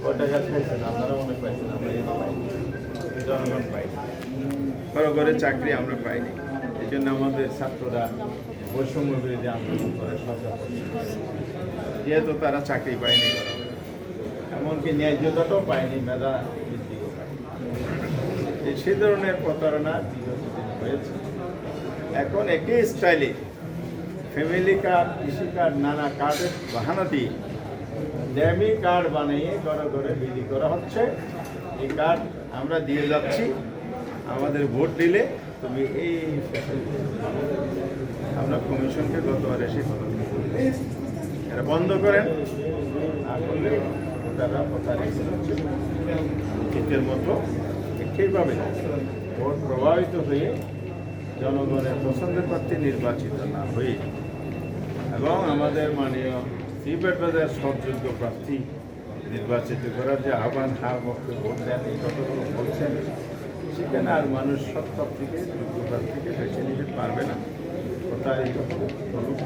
কয় টাকা খাইছেন আপনারা অনেক পাইছেন, আমরা এই পাইনি, জনগণ পাইনি, ঘরে ঘরে চাকরি আমরা পাইনি। এই জন্য আমাদের ছাত্ররা বৈষম্য বিরোধী আন্দোলন করে সরকার, যেহেতু তারা চাকরি পায়নি, এমনকি ন্যায্যতাটাও পায়নি, মেধা ভিত্তিকও পায়নি। সে ধরনের প্রতারণা দীর্ঘদিন হয়েছে। এখন একই স্টাইলে ফ্যামিলি কার্ড, কৃষি কার্ড, নানা কার্ডের বাহানা দিয়ে ড্যামি কার্ড বানিয়ে ঘরে ঘরে বিলি করা হচ্ছে। এই কার্ড আমরা দিয়ে যাচ্ছি, আমাদের ভোট দিলে তুমি এই আমরা কমিশনকে গতবার এসে এটা বন্ধ করেন, না করলে তারা প্রতারিতের মতো ঠিকভাবে ভোট প্রভাবিত হয়ে জনগণের পছন্দের প্রার্থী নির্বাচিত না হয়ে এবং আমাদের মাননীয় সিপেট বাজার সৎযোগ্য প্রার্থী নির্বাচিত করার যে আহ্বান, হার পক্ষে ভোট দেন এই কতগুলো বলছেন, সেখানে আর মানুষ সৎ প্রার্থীকে যোগ্য প্রার্থীকে বেছে নিতে পারবে না, প্রতারিত